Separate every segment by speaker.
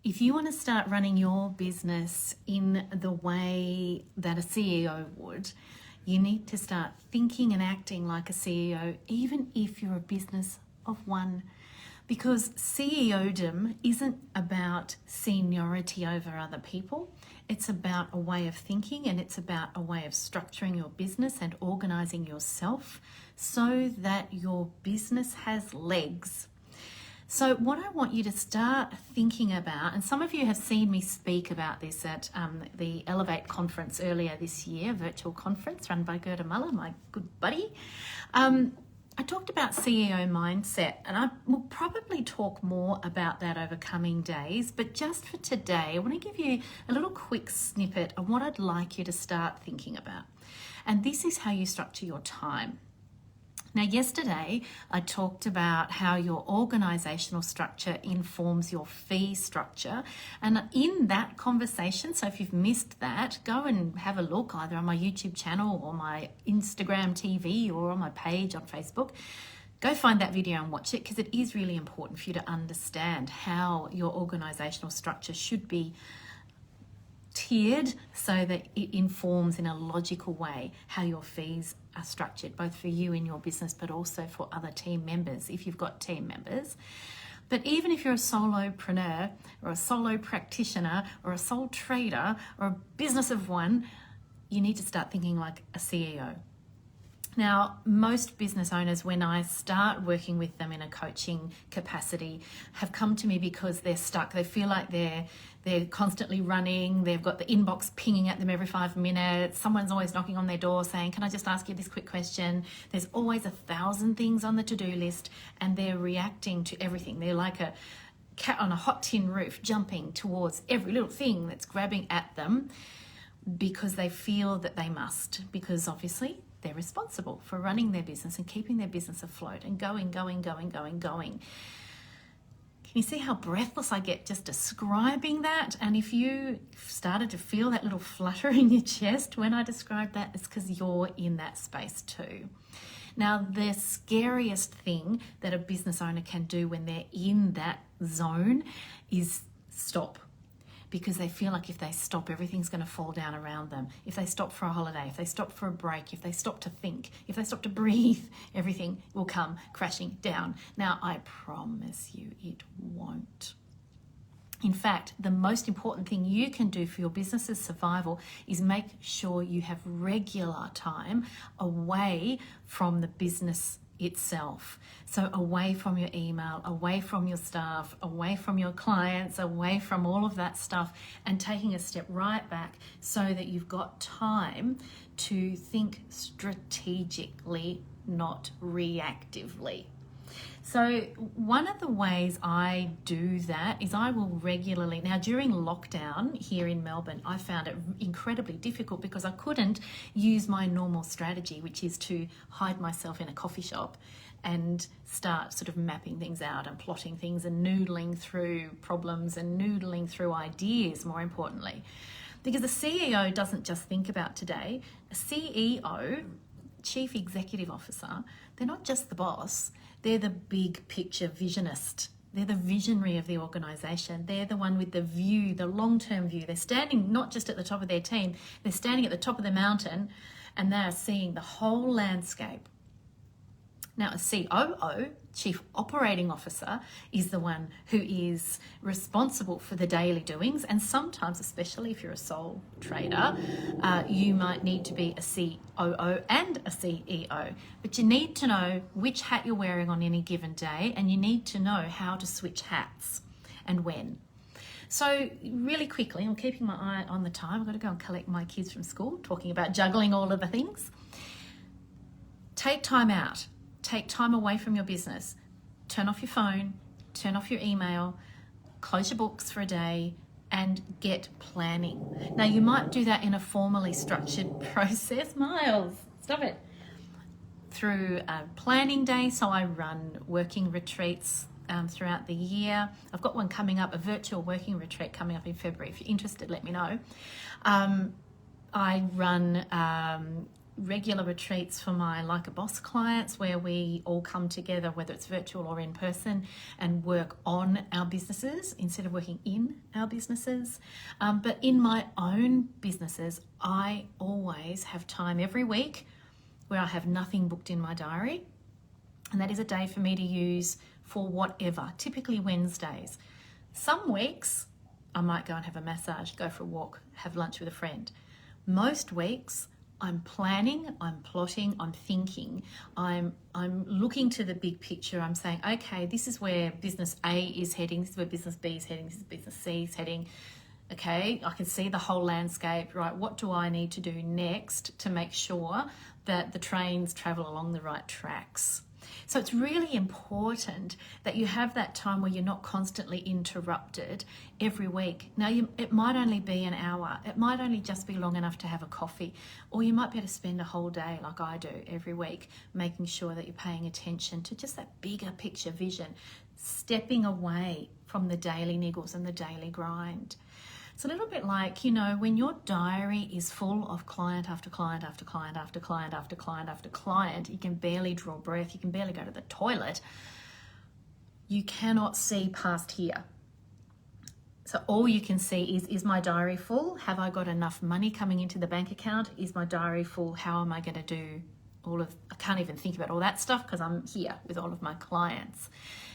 Speaker 1: If you want to start running your business in the way that a CEO would, you need to start thinking and acting like a CEO, even if you're a business of one. Because CEOdom isn't about seniority over other people. It's about a way of thinking, and it's about a way of structuring your business and organizing yourself so that your business has legs. So what I want you to start thinking about, and some of you have seen me speak about this at the Elevate conference earlier this year, virtual conference run by Gerda Muller, my good buddy. I talked about CEO mindset, and I will probably talk more about that over coming days. But just for today, I want to give you a little quick snippet of what I'd like you to start thinking about. And this is how you structure your time. Now, yesterday, I talked about how your organizational structure informs your fee structure. And in that conversation, so if you've missed that, go and have a look either on my YouTube channel or my Instagram TV or on my page on Facebook. Go find that video and watch it, because it is really important for you to understand how your organizational structure should be tiered so that it informs in a logical way how your fees are structured, both for you in your business but also for other team members if you've got team members. But even if you're a solopreneur or a solo practitioner or a sole trader or a business of one, you need to start thinking like a CEO. Now, most business owners, when I start working with them in a coaching capacity, have come to me because they're stuck. They feel like they're constantly running. They've got the inbox pinging at them every 5 minutes. Someone's always knocking on their door saying, can I just ask you this quick question? There's always 1,000 things on the to-do list, and they're reacting to everything. They're like a cat on a hot tin roof, jumping towards every little thing that's grabbing at them because they feel that they must, because obviously they're responsible for running their business and keeping their business afloat and going. Can you see how breathless I get just describing that? And if you started to feel that little flutter in your chest when I described that, it's because you're in that space too. Now, the scariest thing that a business owner can do when they're in that zone is stop. Because they feel like if they stop, everything's going to fall down around them. If they stop for a holiday, if they stop for a break, if they stop to think, if they stop to breathe, everything will come crashing down. Now, I promise you it won't. In fact, the most important thing you can do for your business's survival is make sure you have regular time away from the business itself. So away from your email, away from your staff, away from your clients, away from all of that stuff, and taking a step right back so that you've got time to think strategically, not reactively. So one of the ways I do that is I will regularly, now during lockdown here in Melbourne, I found it incredibly difficult because I couldn't use my normal strategy, which is to hide myself in a coffee shop and start sort of mapping things out and plotting things and noodling through problems and noodling through ideas, more importantly. Because the CEO doesn't just think about today. A CEO, Chief Executive Officer, they're not just the boss. They're the big picture visionist. They're the visionary of the organisation. They're the one with the view, the long-term view. They're standing not just at the top of their team, they're standing at the top of the mountain, and they're seeing the whole landscape. Now, a COO, Chief Operating Officer, is the one who is responsible for the daily doings, and sometimes, especially if you're a sole trader, you might need to be a COO and a CEO. But you need to know which hat you're wearing on any given day, and you need to know how to switch hats and when. So really quickly, I'm keeping my eye on the time. I've got to go and collect my kids from school, talking about juggling all of the things. Take time out. Take time away from your business. Turn off your phone, turn off your email, close your books for a day, and get planning. Now, you might do that in a formally structured process. Miles, stop it. Through a planning day. So I run working retreats throughout the year. I've got one coming up, a virtual working retreat coming up in February. If you're interested, let me know. I run regular retreats for my Like a Boss clients where we all come together, whether it's virtual or in person, and work on our businesses instead of working in our businesses. But in my own businesses, I always have time every week where I have nothing booked in my diary. And that is a day for me to use for whatever, typically Wednesdays. Some weeks I might go and have a massage, go for a walk, have lunch with a friend. Most weeks I'm planning, I'm plotting, I'm thinking, I'm looking to the big picture. I'm saying, okay, this is where business A is heading, this is where business B is heading, this is business C is heading. Okay, I can see the whole landscape, right? What do I need to do next to make sure that the trains travel along the right tracks? So it's really important that you have that time where you're not constantly interrupted every week. Now, it might only be an hour. It might only just be long enough to have a coffee, or you might be able to spend a whole day like I do every week, making sure that you're paying attention to just that bigger picture vision, stepping away from the daily niggles and the daily grind. It's a little bit like, you know, when your diary is full of client after client after client after client after client after client, you can barely draw breath, you can barely go to the toilet, you cannot see past here. So all you can see is my diary full? Have I got enough money coming into the bank account? Is my diary full? How am I going to do I can't even think about all that stuff because I'm here with all of my clients.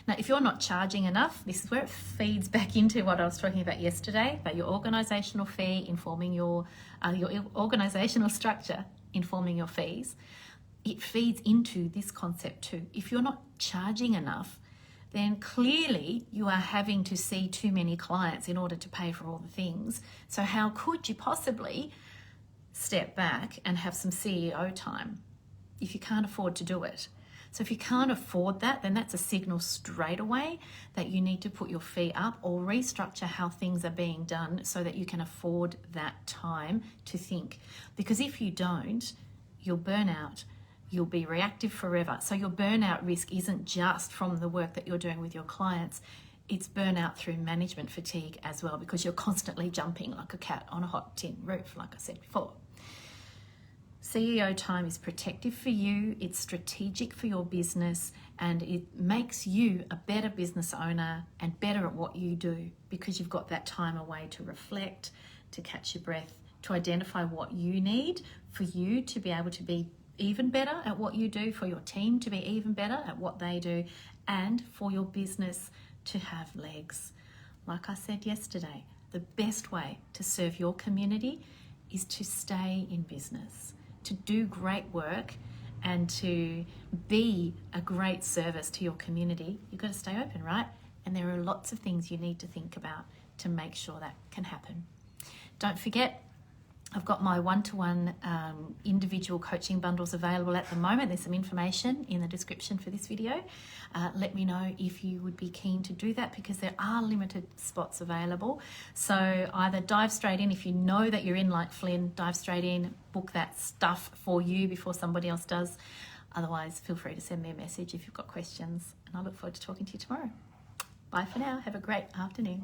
Speaker 1: Now, if you're not charging enough, this is where it feeds back into what I was talking about yesterday, about your organizational fee informing your organizational structure, informing your fees. It feeds into this concept too. If you're not charging enough, then clearly you are having to see too many clients in order to pay for all the things. So how could you possibly step back and have some CEO time if you can't afford to do it? So if you can't afford that, then that's a signal straight away that you need to put your fee up or restructure how things are being done so that you can afford that time to think. Because if you don't, you'll burn out. You'll be reactive forever. So your burnout risk isn't just from the work that you're doing with your clients. It's burnout through management fatigue as well, because you're constantly jumping like a cat on a hot tin roof, like I said before. CEO time is protective for you, it's strategic for your business, and it makes you a better business owner and better at what you do because you've got that time away to reflect, to catch your breath, to identify what you need for you to be able to be even better at what you do, for your team to be even better at what they do, and for your business to have legs. Like I said yesterday, the best way to serve your community is to stay in business, to do great work and to be a great service to your community. You've got to stay open, right? And there are lots of things you need to think about to make sure that can happen. Don't forget, I've got my one-to-one individual coaching bundles available at the moment. There's some information in the description for this video. Let me know if you would be keen to do that because there are limited spots available. So either dive straight in, if you know that you're in like Flynn, dive straight in, book that stuff for you before somebody else does. Otherwise, feel free to send me a message if you've got questions, and I look forward to talking to you tomorrow. Bye for now. Have a great afternoon.